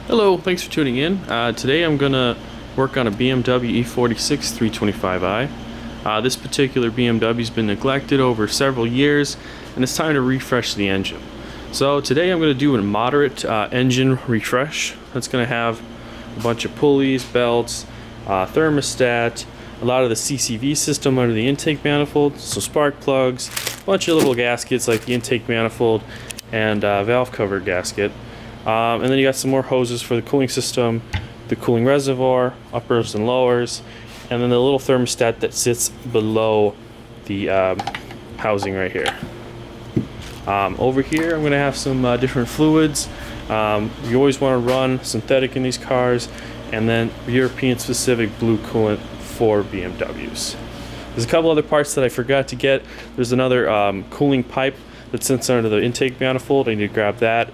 Hello, thanks for tuning in. Today I'm going to work on a BMW E46 325i. This particular BMW has been neglected over several years and it's time to refresh the engine. So today I'm going to do a moderate engine refresh. That's going to have a bunch of pulleys, belts, thermostat, a lot of the CCV system under the intake manifold, so spark plugs, a bunch of little gaskets like the intake manifold and valve cover gasket. And then you got some more hoses for the cooling system, the cooling reservoir, uppers and lowers, and then the little thermostat that sits below the housing right here. Over here I'm going to have some different fluids. You always want to run synthetic in these cars, and then European specific blue coolant for BMWs. There's a couple other parts that I forgot to get. There's another cooling pipe that sits under the intake manifold. I need to grab that.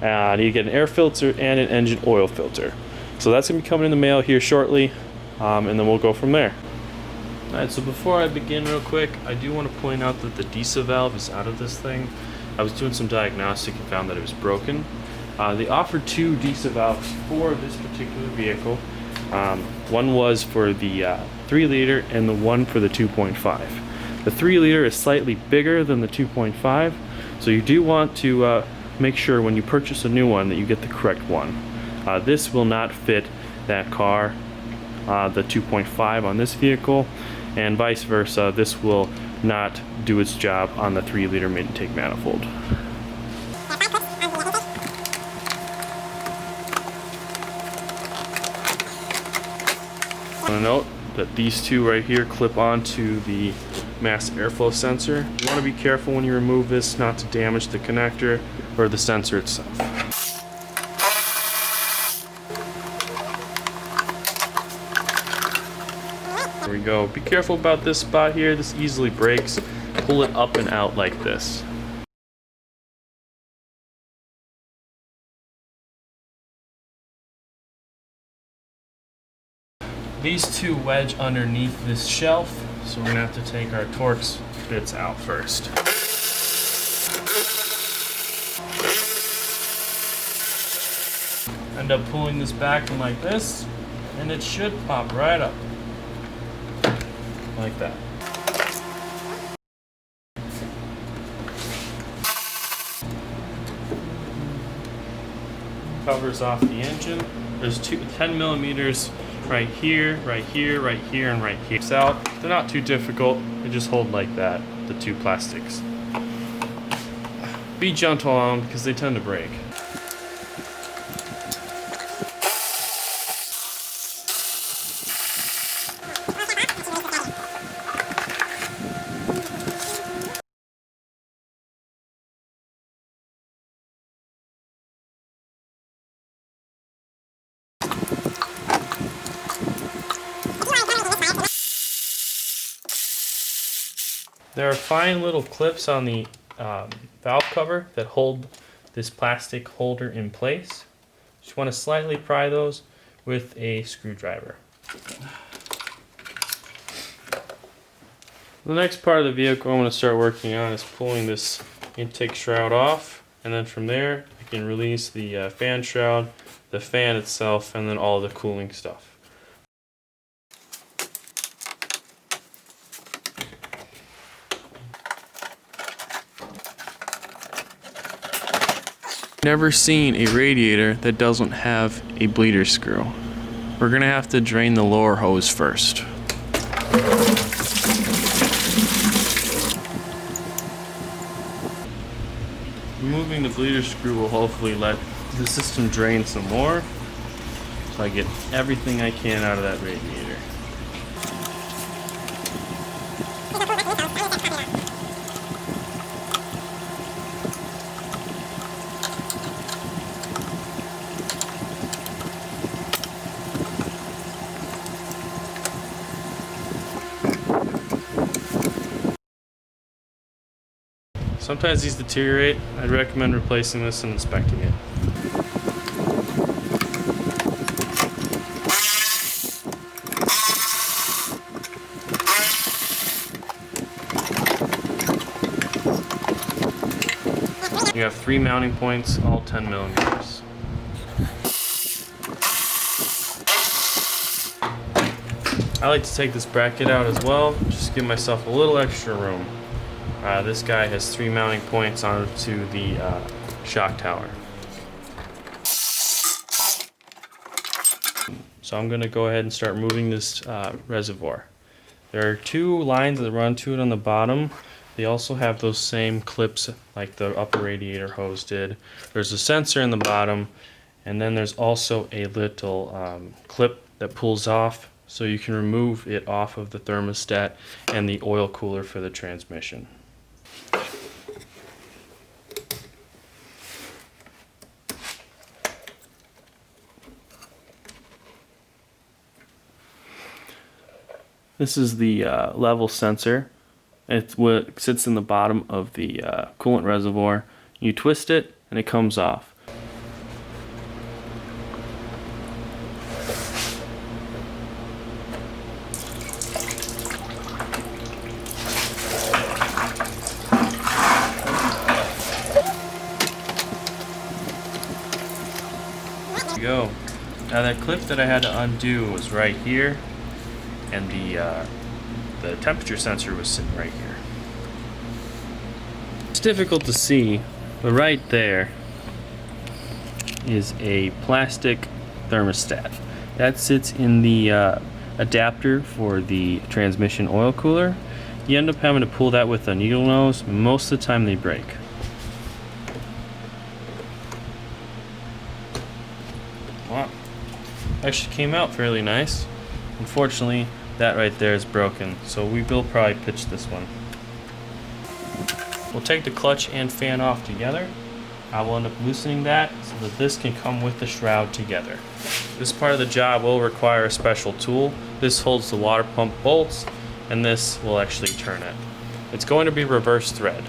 I need to get an air filter and an engine oil filter. So that's going to be coming in the mail here shortly, and then we'll go from there. Alright, so before I begin real quick, I do want to point out that the DISA valve is out of this thing. I was doing some diagnostic and found that it was broken. They offered two DISA valves for this particular vehicle. One was for the 3 liter and the one for the 2.5. The 3 liter is slightly bigger than the 2.5, so you do want to make sure when you purchase a new one that you get the correct one. This will not fit that car, the 2.5 on this vehicle, and vice versa. This will not do its job on the 3 liter intake manifold. I want to note that these two right here clip onto the mass airflow sensor. You want to be careful when you remove this not to damage the connector or the sensor itself. There we go. Be careful about this spot here. This easily breaks. Pull it up and out like this. These two wedge underneath this shelf, so we're going to have to take our Torx bits out first. End up pulling this back in like this, and it should pop right up. Like that. Covers off the engine. There's 10 millimeters right here, right here, right here, and right here. It's out. They're not too difficult. They just hold like that, the two plastics. Be gentle on them because they tend to break. There are fine little clips on the valve cover that hold this plastic holder in place. Just want to slightly pry those with a screwdriver. The next part of the vehicle I'm going to start working on is pulling this intake shroud off, and then from there I can release the fan shroud, the fan itself, and then all the cooling stuff. Never seen a radiator that doesn't have a bleeder screw. We're gonna have to drain the lower hose first. Removing the bleeder screw will hopefully let the system drain some more, so I get everything I can out of that radiator. Sometimes these deteriorate. I'd recommend replacing this and inspecting it. You have 3 mounting points, all 10 millimeters. I like to take this bracket out as well, just give myself a little extra room. This guy has 3 mounting points onto the shock tower. So I'm going to go ahead and start moving this reservoir. There are 2 lines that run to it on the bottom. They also have those same clips like the upper radiator hose did. There's a sensor in the bottom, and then there's also a little clip that pulls off so you can remove it off of the thermostat and the oil cooler for the transmission. This is the level sensor. It's what sits in the bottom of the coolant reservoir. You twist it and it comes off. There you go. Now that clip that I had to undo was right here, and the temperature sensor was sitting right here. It's difficult to see, but right there is a plastic thermostat. That sits in the adapter for the transmission oil cooler. You end up having to pull that with a needle nose. Most of the time they break. Wow, actually came out fairly nice. Unfortunately, that right there is broken, so we will probably pitch this one. We'll take the clutch and fan off together. I will end up loosening that so that this can come with the shroud together. This part of the job will require a special tool. This holds the water pump bolts, and this will actually turn it. It's going to be reverse thread.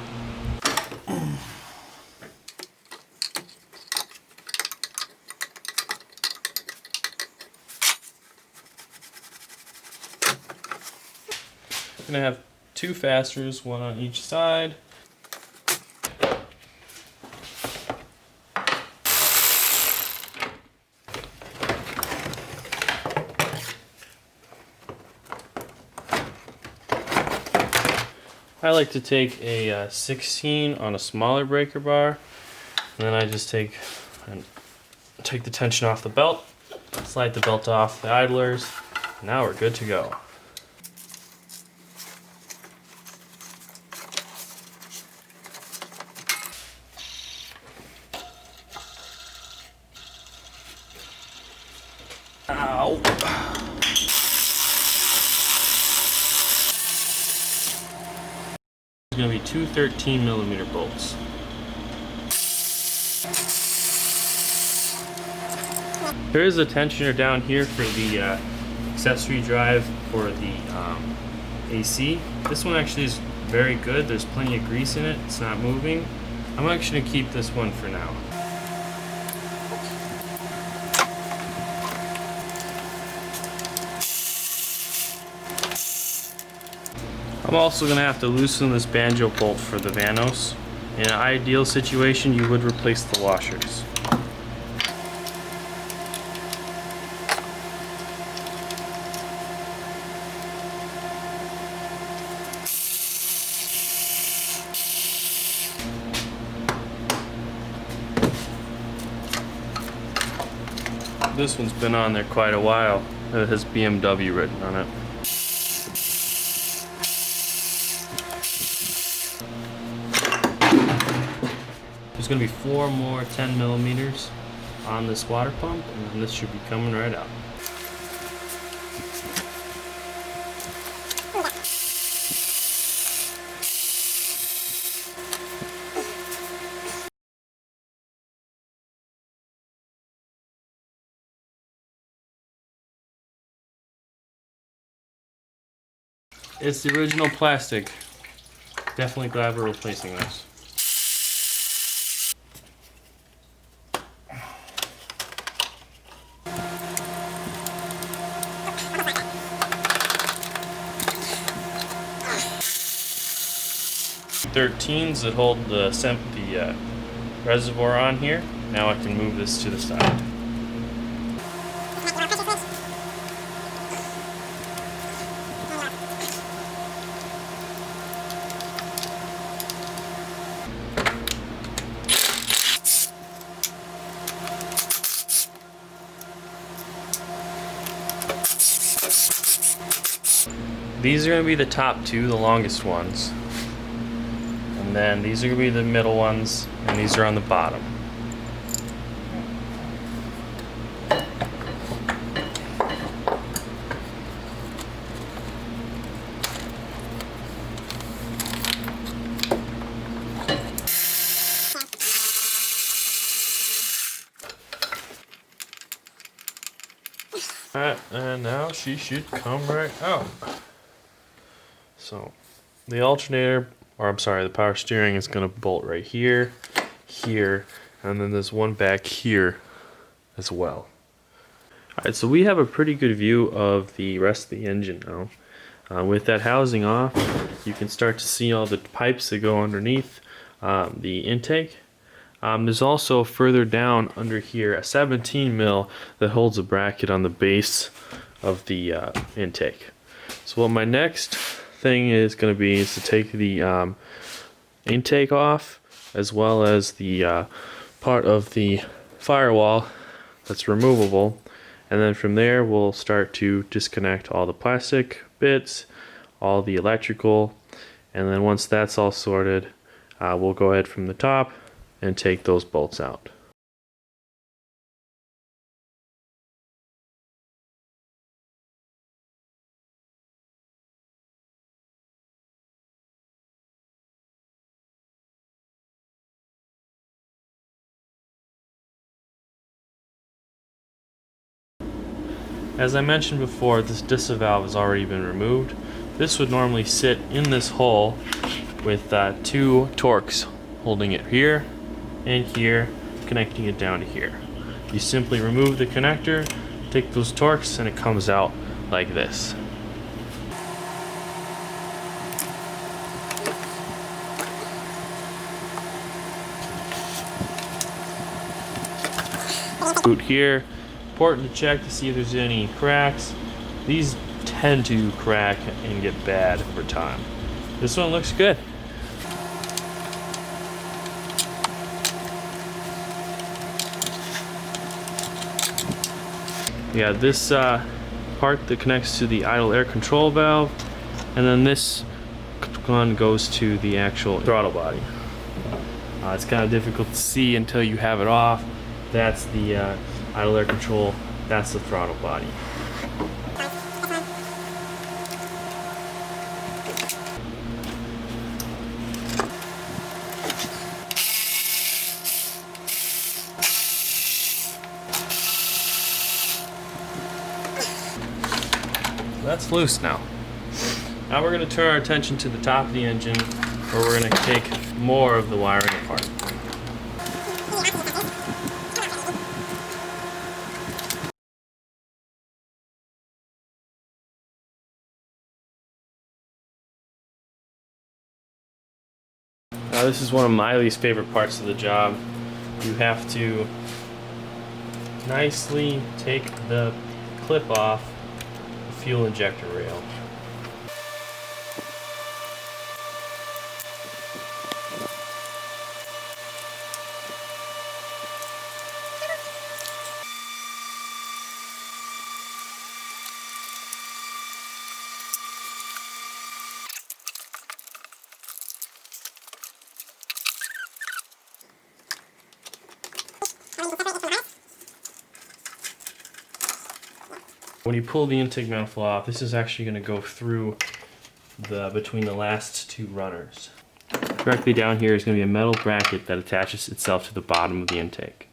I'm going to have 2 fasteners, one on each side. I like to take a 16 on a smaller breaker bar, and then I just take the tension off the belt, slide the belt off the idlers. Now we're good to go. Ow. There's going to be 2 13mm bolts. There is a tensioner down here for the accessory drive for the AC. This one actually is very good. There's plenty of grease in it. It's not moving. I'm actually going to keep this one for now. I'm also going to have to loosen this banjo bolt for the Vanos. In an ideal situation, you would replace the washers. This one's been on there quite a while. It has BMW written on it. There's going to be 4 more 10mm on this water pump, and then this should be coming right out. It's the original plastic. Definitely glad we're replacing this. .13s that hold the reservoir on here. Now I can move this to the side. These are going to be the top two, the longest ones. And then these are going to be the middle ones, and these are on the bottom. Alright, and now she should come right out. So, the alternator, or I'm sorry, the power steering is going to bolt right here, here, and then there's one back here as well. Alright, so we have a pretty good view of the rest of the engine now. With that housing off, you can start to see all the pipes that go underneath the intake. There's also further down under here a 17 mil that holds a bracket on the base of the intake. So what my next thing is going to be is to take the intake off, as well as the part of the firewall that's removable, and then from there we'll start to disconnect all the plastic bits, all the electrical, and then once that's all sorted, we'll go ahead from the top and take those bolts out. As I mentioned before, this disvalve has already been removed. This would normally sit in this hole with two Torx holding it here and here, connecting it down to here. You simply remove the connector, take those Torx, and it comes out like this. Boot here. Important to check to see if there's any cracks. These tend to crack and get bad over time. This one looks good. Yeah, this part that connects to the idle air control valve, and then this one goes to the actual throttle body. It's kind of difficult to see until you have it off. That's the idle air control, that's the throttle body. That's loose now. Now we're going to turn our attention to the top of the engine, where we're going to take more of the wiring apart. Now this is one of my least favorite parts of the job. You have to nicely take the clip off the fuel injector rail. When you pull the intake manifold off, this is actually going to go through between the last two runners. Directly down here is going to be a metal bracket that attaches itself to the bottom of the intake.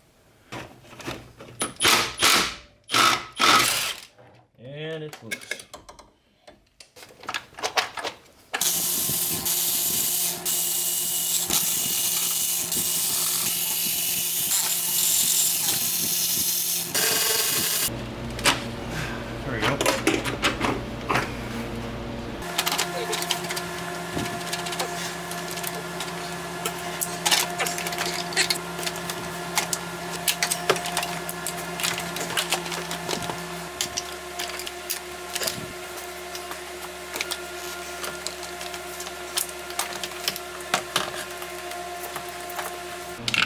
And it's loose. There we go.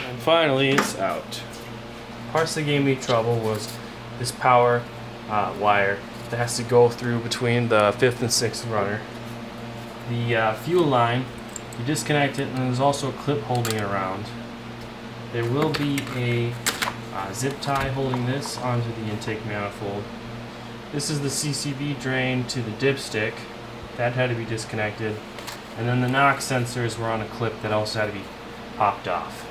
And finally, it's out. Parts that gave me trouble was this power wire that has to go through between the 5th and 6th runner. The fuel line, you disconnect it, and there's also a clip holding it around. There will be a zip tie holding this onto the intake manifold. This is the CCV drain to the dipstick. That had to be disconnected. And then the knock sensors were on a clip that also had to be popped off.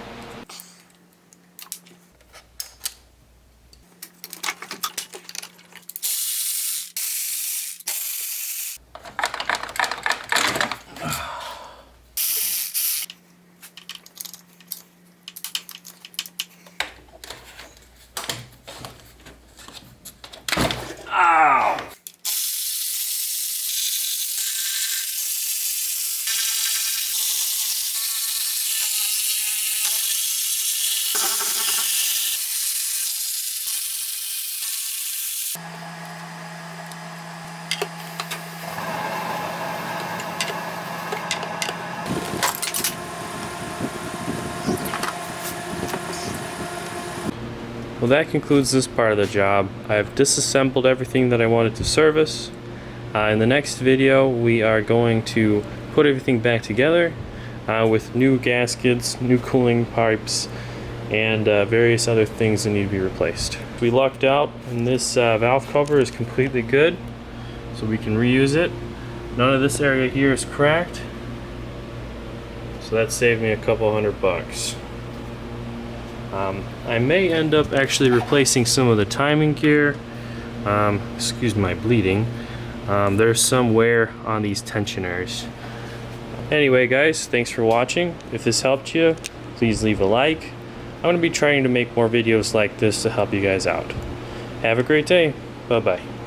Ow! Well, that concludes this part of the job. I've disassembled everything that I wanted to service. In the next video, we are going to put everything back together with new gaskets, new cooling pipes, and various other things that need to be replaced. We lucked out, and this valve cover is completely good, so we can reuse it. None of this area here is cracked, so that saved me a couple $100. I may end up actually replacing some of the timing gear. Excuse my bleeding. There's some wear on these tensioners. Anyway guys, thanks for watching. If this helped you, please leave a like. I'm going to be trying to make more videos like this to help you guys out. Have a great day. Bye bye.